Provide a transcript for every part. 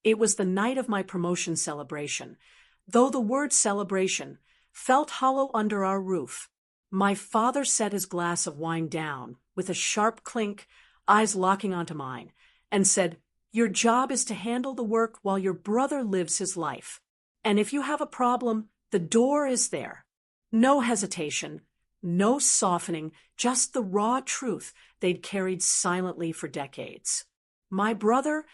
It was the night of my promotion celebration, though the word celebration felt hollow under our roof. My father set his glass of wine down with a sharp clink, eyes locking onto mine, and said, "Your job is to handle the work while your brother lives his life. And if you have a problem, the door is there." No hesitation, no softening, just the raw truth they'd carried silently for decades. My brother,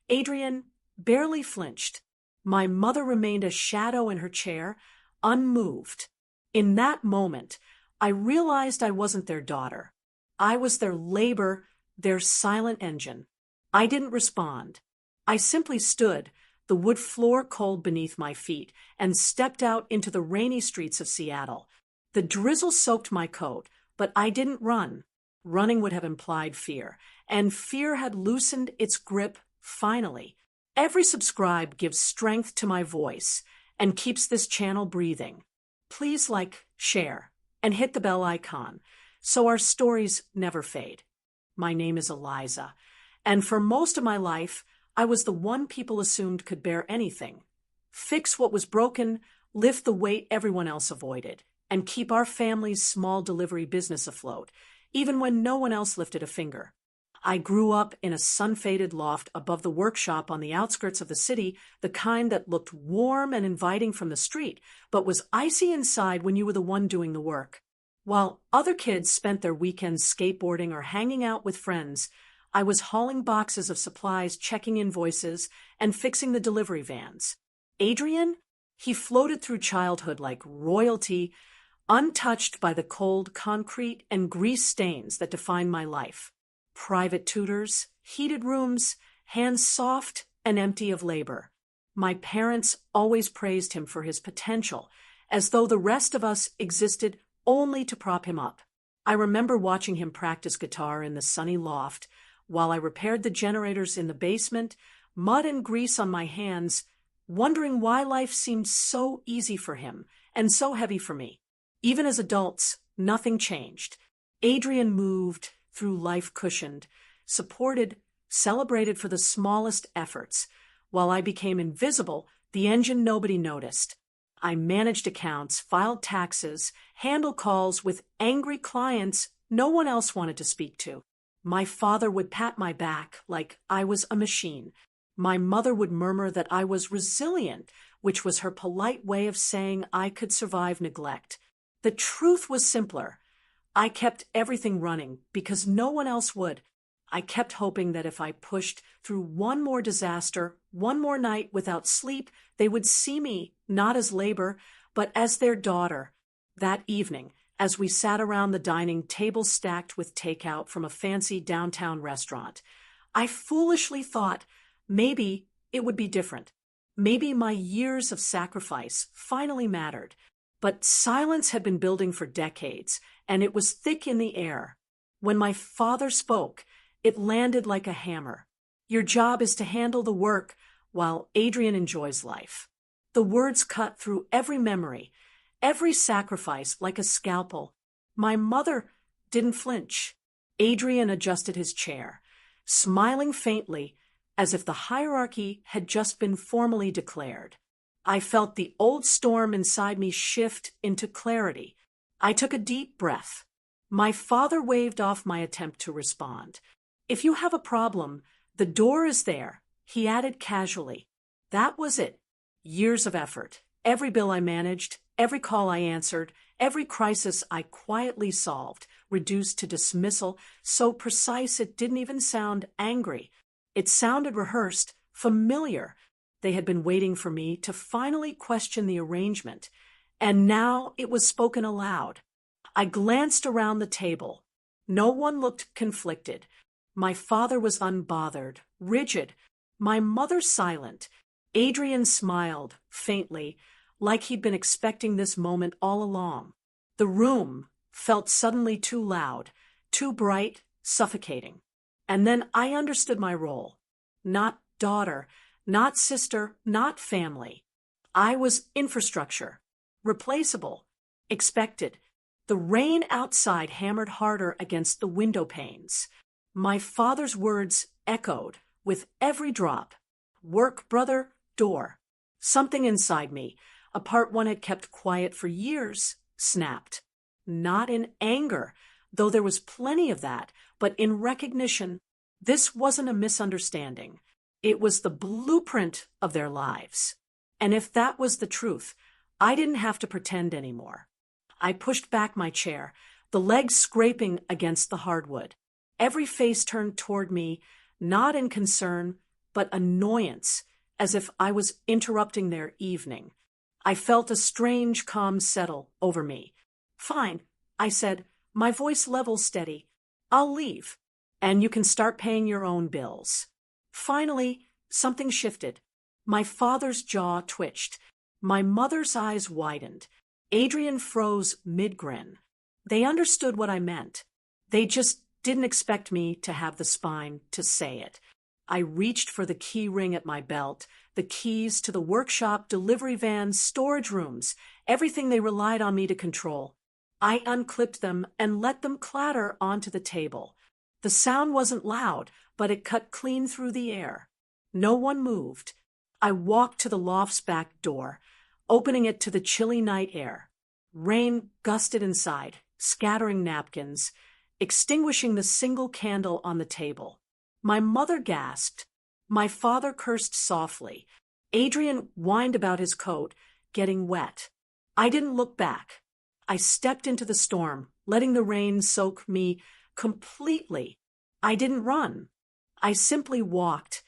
Adrian, barely flinched. My mother remained a shadow in her chair, unmoved. In that moment, I realized I wasn't their daughter. I was their labor, their silent engine. I didn't respond. I simply stood, the wood floor cold beneath my feet, and stepped out into the rainy streets of Seattle. The drizzle soaked my coat, but I didn't run. Running would have implied fear, and fear had loosened its grip finally. Every subscribe gives strength to my voice and keeps this channel breathing. Please like, share, and hit the bell icon so our stories never fade. My name is Eliza, and for most of my life, I was the one people assumed could bear anything. Fix what was broken, lift the weight everyone else avoided, and keep our family's small delivery business afloat, even when no one else lifted a finger. I grew up in a sun-faded loft above the workshop on the outskirts of the city, the kind that looked warm and inviting from the street, but was icy inside when you were the one doing the work. While other kids spent their weekends skateboarding or hanging out with friends, I was hauling boxes of supplies, checking invoices, and fixing the delivery vans. Adrian? He floated through childhood like royalty, untouched by the cold concrete and grease stains that defined my life. Private tutors, heated rooms, hands soft and empty of labor. My parents always praised him for his potential, as though the rest of us existed only to prop him up. I remember watching him practice guitar in the sunny loft, while I repaired the generators in the basement, mud and grease on my hands, wondering why life seemed so easy for him and so heavy for me. Even as adults, nothing changed. Adrian moved through life cushioned, supported, celebrated for the smallest efforts, while I became invisible, the engine nobody noticed. I managed accounts, filed taxes, handled calls with angry clients no one else wanted to speak to. My father would pat my back like I was a machine. My mother would murmur that I was resilient, which was her polite way of saying I could survive neglect. The truth was simpler. I kept everything running because no one else would. I kept hoping that if I pushed through one more disaster, one more night without sleep, they would see me not as labor, but as their daughter. That evening, as we sat around the dining table stacked with takeout from a fancy downtown restaurant, I foolishly thought maybe it would be different. Maybe my years of sacrifice finally mattered. But silence had been building for decades, and it was thick in the air. When my father spoke, it landed like a hammer. Your job is to handle the work while Adrian enjoys life. The words cut through every memory, every sacrifice like a scalpel. My mother didn't flinch. Adrian adjusted his chair, smiling faintly as if the hierarchy had just been formally declared. I felt the old storm inside me shift into clarity. I took a deep breath. My father waved off my attempt to respond. "If you have a problem, the door is there," he added casually. That was it. Years of effort. Every bill I managed, every call I answered, every crisis I quietly solved, reduced to dismissal, so precise it didn't even sound angry. It sounded rehearsed, familiar. They had been waiting for me to finally question the arrangement, and now it was spoken aloud. I glanced around the table. No one looked conflicted. My father was unbothered, rigid. My mother silent. Adrian smiled, faintly, like he'd been expecting this moment all along. The room felt suddenly too loud, too bright, suffocating. And then I understood my role. Not daughter, not sister, not family. I was infrastructure, replaceable, expected. The rain outside hammered harder against the window panes. My father's words echoed with every drop. Work, brother, door. Something inside me, a part one had kept quiet for years, snapped. Not in anger, though there was plenty of that, but in recognition. This wasn't a misunderstanding. It was the blueprint of their lives. And if that was the truth, I didn't have to pretend anymore. I pushed back my chair, the legs scraping against the hardwood. Every face turned toward me, not in concern, but annoyance, as if I was interrupting their evening. I felt a strange calm settle over me. Fine, I said, my voice level steady. I'll leave, and you can start paying your own bills. Finally, something shifted. My father's jaw twitched. My mother's eyes widened. Adrian froze mid-grin. They understood what I meant. They just didn't expect me to have the spine to say it. I reached for the key ring at my belt, the keys to the workshop, delivery vans, storage rooms, everything they relied on me to control. I unclipped them and let them clatter onto the table. The sound wasn't loud, but it cut clean through the air. No one moved. I walked to the loft's back door, opening it to the chilly night air. Rain gusted inside, scattering napkins, extinguishing the single candle on the table. My mother gasped. My father cursed softly. Adrian whined about his coat, getting wet. I didn't look back. I stepped into the storm, letting the rain soak me completely. I didn't run. I simply walked,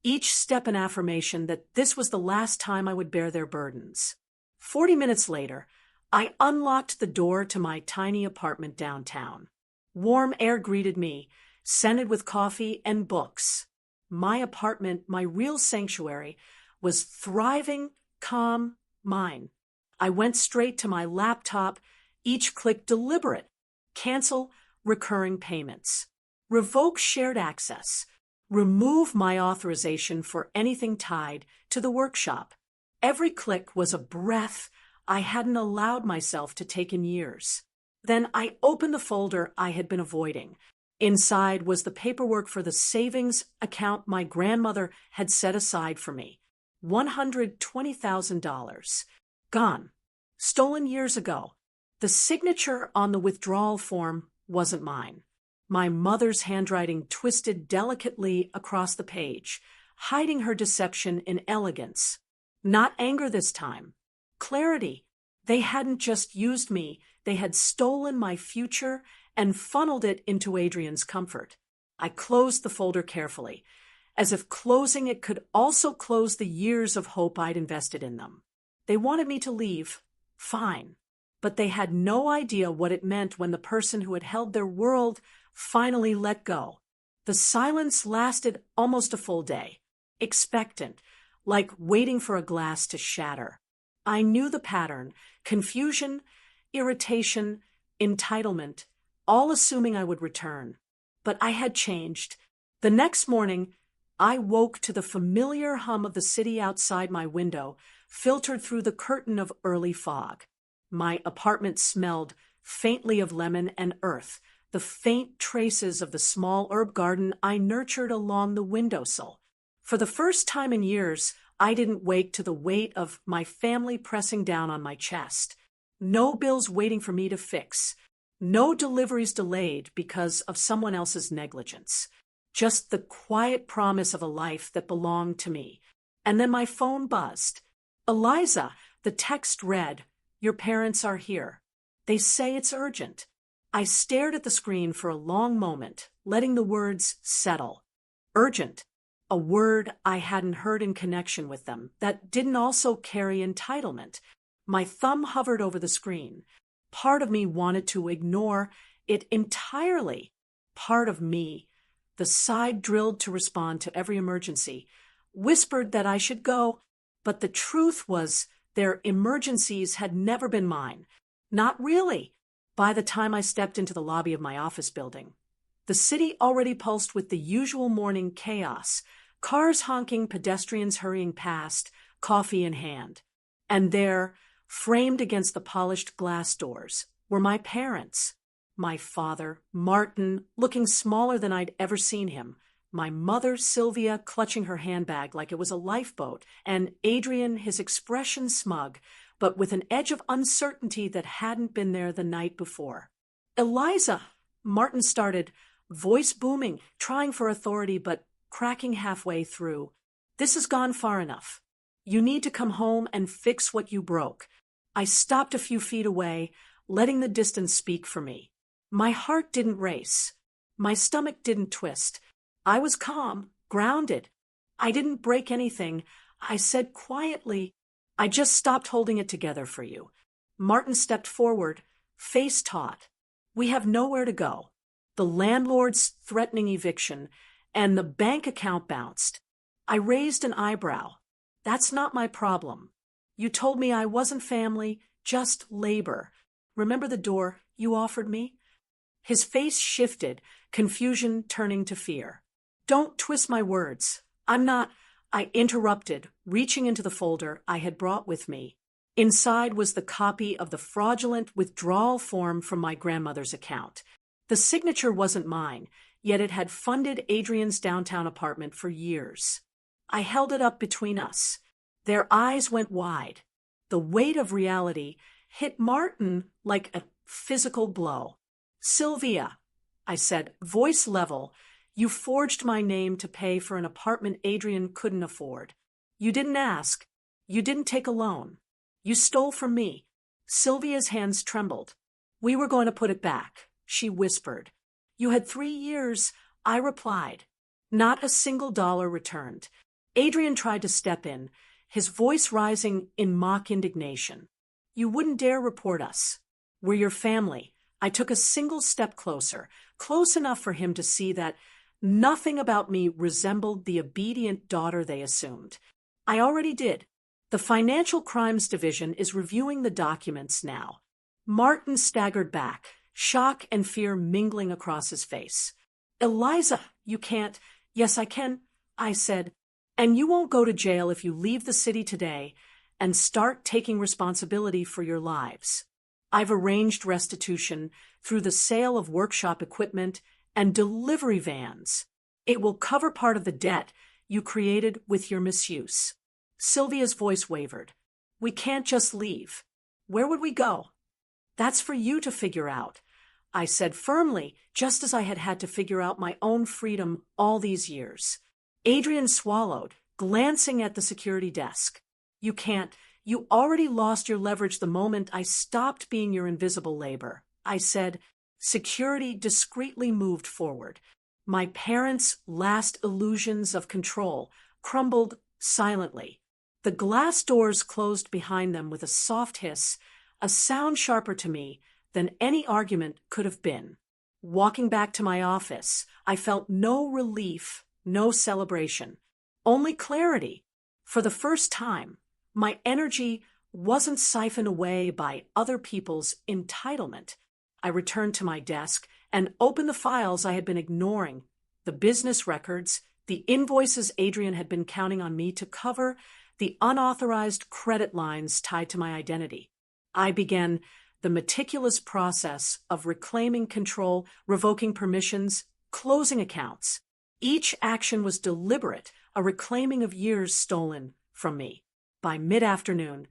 each step an affirmation that this was the last time I would bear their burdens. 40 minutes later, I unlocked the door to my tiny apartment downtown. Warm air greeted me, scented with coffee and books. My apartment, my real sanctuary, was thriving, calm, mine. I went straight to my laptop, each click deliberate. Cancel recurring payments. Revoke shared access. Remove my authorization for anything tied to the workshop. Every click was a breath I hadn't allowed myself to take in years. Then I opened the folder I had been avoiding. Inside was the paperwork for the savings account my grandmother had set aside for me. $120,000. Gone. Stolen years ago. The signature on the withdrawal form wasn't mine. My mother's handwriting twisted delicately across the page, hiding her deception in elegance. Not anger this time. Clarity. They hadn't just used me, they had stolen my future and funneled it into Adrian's comfort. I closed the folder carefully, as if closing it could also close the years of hope I'd invested in them. They wanted me to leave. Fine. But they had no idea what it meant when the person who had held their world finally let go. The silence lasted almost a full day, expectant, like waiting for a glass to shatter. I knew the pattern: confusion, irritation, entitlement, all assuming I would return. But I had changed. The next morning, I woke to the familiar hum of the city outside my window, filtered through the curtain of early fog. My apartment smelled faintly of lemon and earth, the faint traces of the small herb garden I nurtured along the windowsill. For the first time in years, I didn't wake to the weight of my family pressing down on my chest. No bills waiting for me to fix. No deliveries delayed because of someone else's negligence. Just the quiet promise of a life that belonged to me. And then my phone buzzed. Eliza, the text read, "Your parents are here. They say it's urgent." I stared at the screen for a long moment, letting the words settle. Urgent. A word I hadn't heard in connection with them that didn't also carry entitlement. My thumb hovered over the screen. Part of me wanted to ignore it entirely. Part of me, the side drilled to respond to every emergency, whispered that I should go, but the truth was their emergencies had never been mine. Not really. By the time I stepped into the lobby of my office building, the city already pulsed with the usual morning chaos, cars honking, pedestrians hurrying past, coffee in hand. And there, framed against the polished glass doors, were my parents. My father, Martin, looking smaller than I'd ever seen him, My mother, Sylvia, clutching her handbag like it was a lifeboat, and Adrian, his expression smug, but with an edge of uncertainty that hadn't been there the night before. Eliza, Martin started, voice booming, trying for authority but cracking halfway through. This has gone far enough. You need to come home and fix what you broke. I stopped a few feet away, letting the distance speak for me. My heart didn't race. My stomach didn't twist. I was calm, grounded. I didn't break anything. I said quietly, I just stopped holding it together for you. Martin stepped forward, face taut. We have nowhere to go. The landlord's threatening eviction, and the bank account bounced. I raised an eyebrow. That's not my problem. You told me I wasn't family, just labor. Remember the door you offered me? His face shifted, confusion turning to fear. Don't twist my words. I'm not. I interrupted, reaching into the folder I had brought with me. Inside was the copy of the fraudulent withdrawal form from my grandmother's account. The signature wasn't mine, yet it had funded Adrian's downtown apartment for years. I held it up between us. Their eyes went wide. The weight of reality hit Martin like a physical blow. Sylvia, I said, voice level, you forged my name to pay for an apartment Adrian couldn't afford. You didn't ask. You didn't take a loan. You stole from me. Sylvia's hands trembled. We were going to put it back, she whispered. You had 3 years, I replied. Not a single dollar returned. Adrian tried to step in, his voice rising in mock indignation. You wouldn't dare report us. We're your family. I took a single step closer, close enough for him to see that nothing about me resembled the obedient daughter they assumed. I already did. The Financial Crimes Division is reviewing the documents now. Martin staggered back, shock and fear mingling across his face. Eliza, you can't. Yes, I can, I said. And you won't go to jail if you leave the city today and start taking responsibility for your lives. I've arranged restitution through the sale of workshop equipment and delivery vans. It will cover part of the debt you created with your misuse. Sylvia's voice wavered. We can't just leave. Where would we go? That's for you to figure out, I said firmly, just as I had had to figure out my own freedom all these years. Adrian swallowed, glancing at the security desk. You can't. You already lost your leverage the moment I stopped being your invisible labor, I said. Security discreetly moved forward. My parents' last illusions of control crumbled silently. The glass doors closed behind them with a soft hiss, a sound sharper to me than any argument could have been. Walking back to my office, I felt no relief, no celebration, only clarity. For the first time, my energy wasn't siphoned away by other people's entitlement. I returned to my desk and opened the files I had been ignoring, the business records, the invoices Adrian had been counting on me to cover, the unauthorized credit lines tied to my identity. I began the meticulous process of reclaiming control, revoking permissions, closing accounts. Each action was deliberate, a reclaiming of years stolen from me. By mid-afternoon,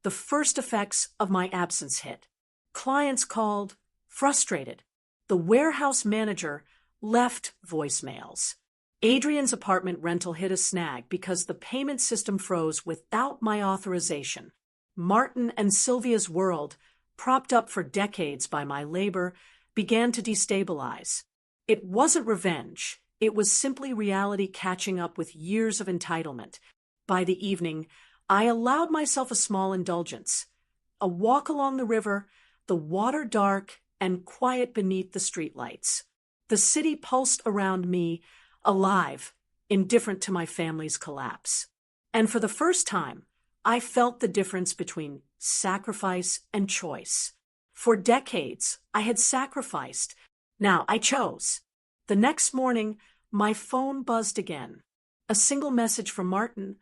the first effects of my absence hit. Clients called, frustrated. The warehouse manager left voicemails. Adrian's apartment rental hit a snag because the payment system froze without my authorization. Martin and Sylvia's world, propped up for decades by my labor, began to destabilize. It wasn't revenge. It was simply reality catching up with years of entitlement. By the evening, I allowed myself a small indulgence. A walk along the river, the water dark and quiet beneath the streetlights. The city pulsed around me, alive, indifferent to my family's collapse. And for the first time, I felt the difference between sacrifice and choice. For decades, I had sacrificed. Now I chose. The next morning, my phone buzzed again. A single message from Martin.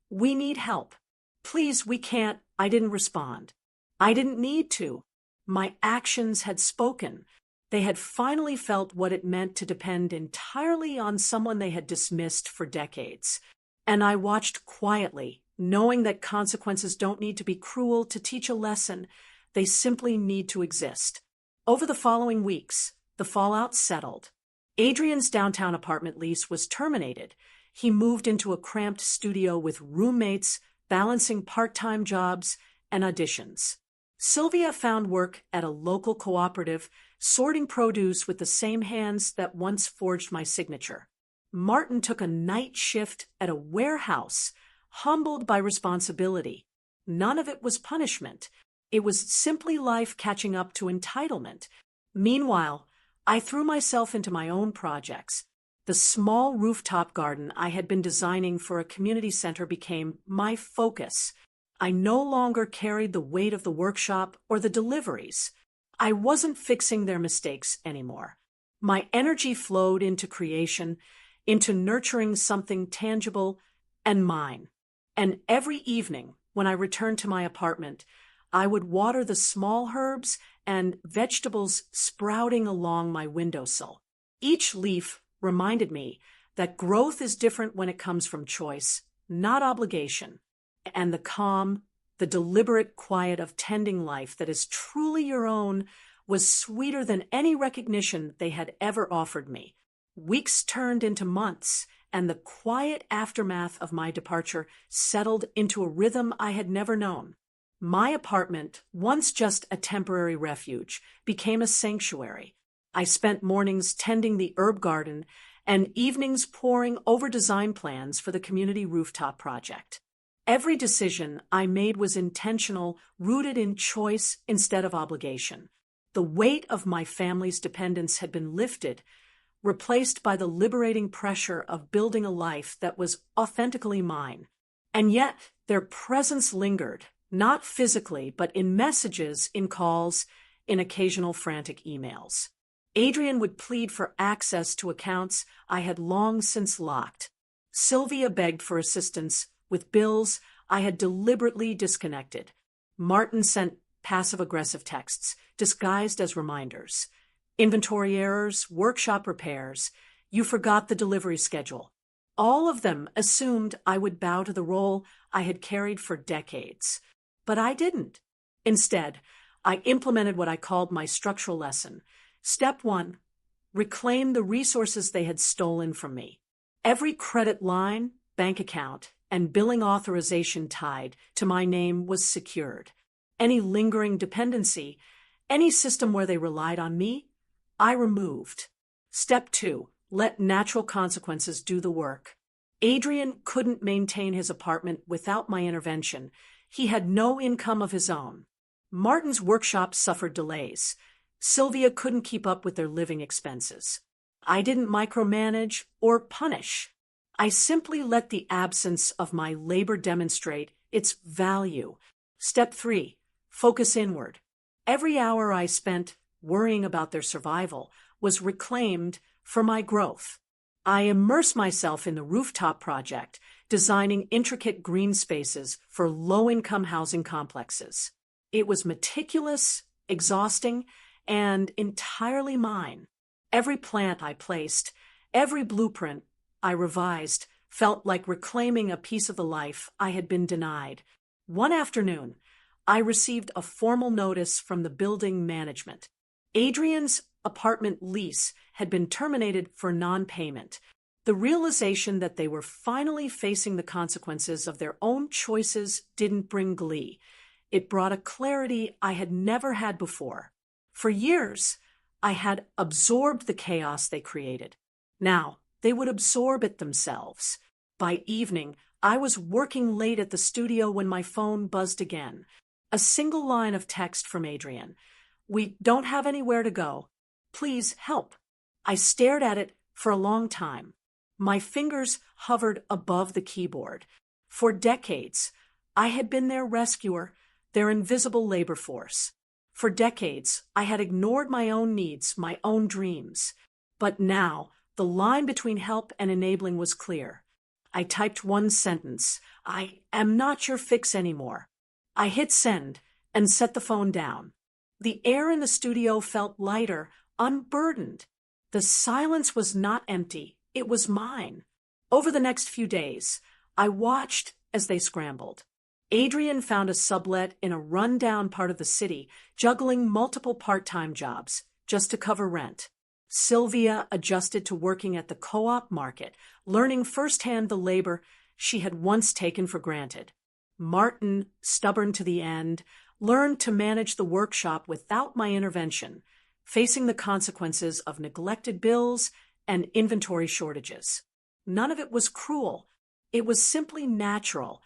We need help. Please, we can't. I didn't respond. I didn't need to. My actions had spoken. They had finally felt what it meant to depend entirely on someone they had dismissed for decades. And I watched quietly, knowing that consequences don't need to be cruel to teach a lesson. They simply need to exist. Over the following weeks, the fallout settled. Adrian's downtown apartment lease was terminated. He moved into a cramped studio with roommates, balancing part-time jobs and auditions. Sylvia found work at a local cooperative, sorting produce with the same hands that once forged my signature. Martin took a night shift at a warehouse, humbled by responsibility. None of it was punishment. It was simply life catching up to entitlement. Meanwhile, I threw myself into my own projects. The small rooftop garden I had been designing for a community center became my focus. I no longer carried the weight of the workshop or the deliveries. I wasn't fixing their mistakes anymore. My energy flowed into creation, into nurturing something tangible and mine. And every evening, when I returned to my apartment, I would water the small herbs and vegetables sprouting along my windowsill. Each leaf reminded me that growth is different when it comes from choice, not obligation. And the calm, the deliberate quiet of tending life that is truly your own was sweeter than any recognition they had ever offered me. Weeks turned into months, and the quiet aftermath of my departure settled into a rhythm I had never known. My apartment, once just a temporary refuge, became a sanctuary. I spent mornings tending the herb garden and evenings poring over design plans for the community rooftop project. Every decision I made was intentional, rooted in choice instead of obligation. The weight of my family's dependence had been lifted, replaced by the liberating pressure of building a life that was authentically mine. And yet, their presence lingered, not physically, but in messages, in calls, in occasional frantic emails. Adrian would plead for access to accounts I had long since locked. Sylvia begged for assistance with bills I had deliberately disconnected. Martin sent passive-aggressive texts, disguised as reminders. Inventory errors, workshop repairs, you forgot the delivery schedule. All of them assumed I would bow to the role I had carried for decades. But I didn't. Instead, I implemented what I called my structural lesson. Step 1, reclaim the resources they had stolen from me. Every credit line, bank account, and billing authorization tied to my name was secured. Any lingering dependency, any system where they relied on me, I removed. Step 2, let natural consequences do the work. Adrian couldn't maintain his apartment without my intervention. He had no income of his own. Martin's workshop suffered delays. Sylvia couldn't keep up with their living expenses. I didn't micromanage or punish. I simply let the absence of my labor demonstrate its value. Step 3, focus inward. Every hour I spent worrying about their survival was reclaimed for my growth. I immersed myself in the rooftop project, designing intricate green spaces for low-income housing complexes. It was meticulous, exhausting, and entirely mine. Every plant I placed, every blueprint I revised, felt like reclaiming a piece of the life I had been denied. One afternoon, I received a formal notice from the building management. Adrian's apartment lease had been terminated for non-payment. The realization that they were finally facing the consequences of their own choices didn't bring glee. It brought a clarity I had never had before. For years, I had absorbed the chaos they created. Now, they would absorb it themselves. By evening, I was working late at the studio when my phone buzzed again. A single line of text from Adrian. We don't have anywhere to go. Please help. I stared at it for a long time. My fingers hovered above the keyboard. For decades, I had been their rescuer, their invisible labor force. For decades, I had ignored my own needs, my own dreams. But now, the line between help and enabling was clear. I typed one sentence. I am not your fix anymore. I hit send and set the phone down. The air in the studio felt lighter, unburdened. The silence was not empty, it was mine. Over the next few days, I watched as they scrambled. Adrian found a sublet in a run-down part of the city, juggling multiple part-time jobs just to cover rent. Sylvia adjusted to working at the co-op market, learning firsthand the labor she had once taken for granted. Martin, stubborn to the end, learned to manage the workshop without my intervention, facing the consequences of neglected bills and inventory shortages. None of it was cruel. It was simply natural.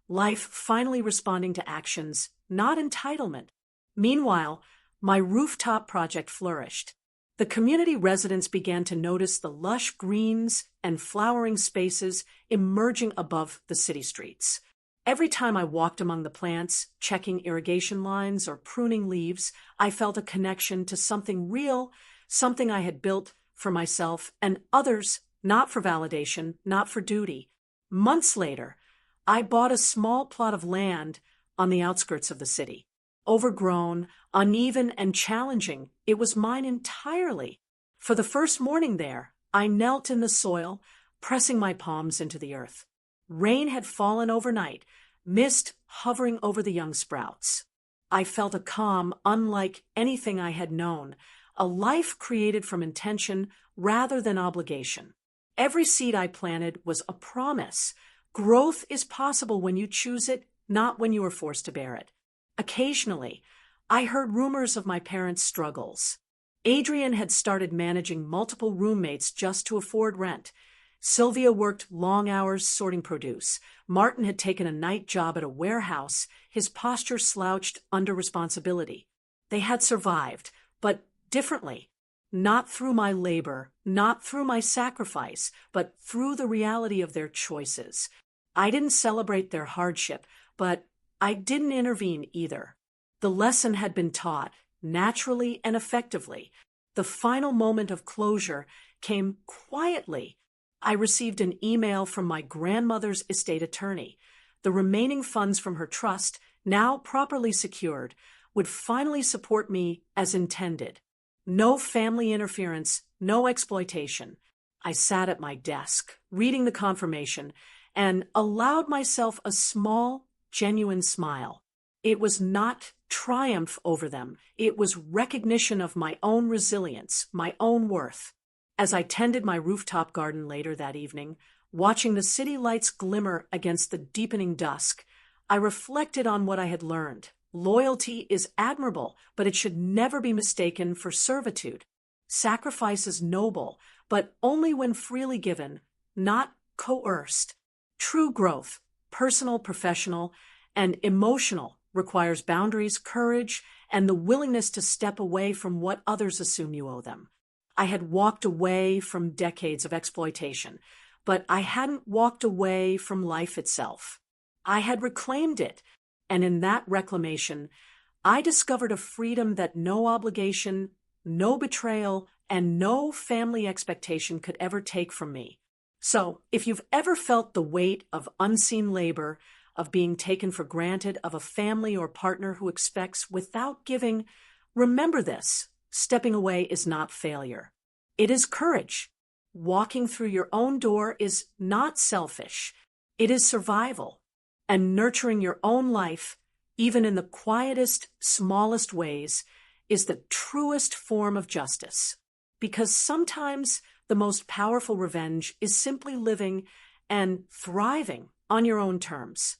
Life finally responding to actions, not entitlement. Meanwhile, my rooftop project flourished. The community residents began to notice the lush greens and flowering spaces emerging above the city streets. Every time I walked among the plants, checking irrigation lines or pruning leaves, I felt a connection to something real, something I had built for myself and others, not for validation, not for duty. Months later, I bought a small plot of land on the outskirts of the city. Overgrown, uneven, and challenging, it was mine entirely. For the first morning there, I knelt in the soil, pressing my palms into the earth. Rain had fallen overnight, mist hovering over the young sprouts. I felt a calm unlike anything I had known, a life created from intention rather than obligation. Every seed I planted was a promise. Growth is possible when you choose it, not when you are forced to bear it. Occasionally, I heard rumors of my parents' struggles. Adrian had started managing multiple roommates just to afford rent. Sylvia worked long hours sorting produce. Martin had taken a night job at a warehouse, his posture slouched under responsibility. They had survived, but differently. Not through my labor, not through my sacrifice, but through the reality of their choices. I didn't celebrate their hardship, but I didn't intervene either. The lesson had been taught, naturally and effectively. The final moment of closure came quietly. I received an email from my grandmother's estate attorney. The remaining funds from her trust, now properly secured, would finally support me as intended. No family interference, no exploitation. I sat at my desk, reading the confirmation, and allowed myself a small, genuine smile. It was not triumph over them. It was recognition of my own resilience, my own worth. As I tended my rooftop garden later that evening, watching the city lights glimmer against the deepening dusk, I reflected on what I had learned. Loyalty is admirable, but it should never be mistaken for servitude. Sacrifice is noble, but only when freely given, not coerced. True growth, personal, professional, and emotional, requires boundaries, courage, and the willingness to step away from what others assume you owe them. I had walked away from decades of exploitation, but I hadn't walked away from life itself. I had reclaimed it, and in that reclamation, I discovered a freedom that no obligation, no betrayal, and no family expectation could ever take from me. So, if you've ever felt the weight of unseen labor, of being taken for granted, of a family or partner who expects without giving, remember this: stepping away is not failure. It is courage. Walking through your own door is not selfish. It is survival. And nurturing your own life, even in the quietest, smallest ways, is the truest form of justice. Because sometimes the most powerful revenge is simply living and thriving on your own terms.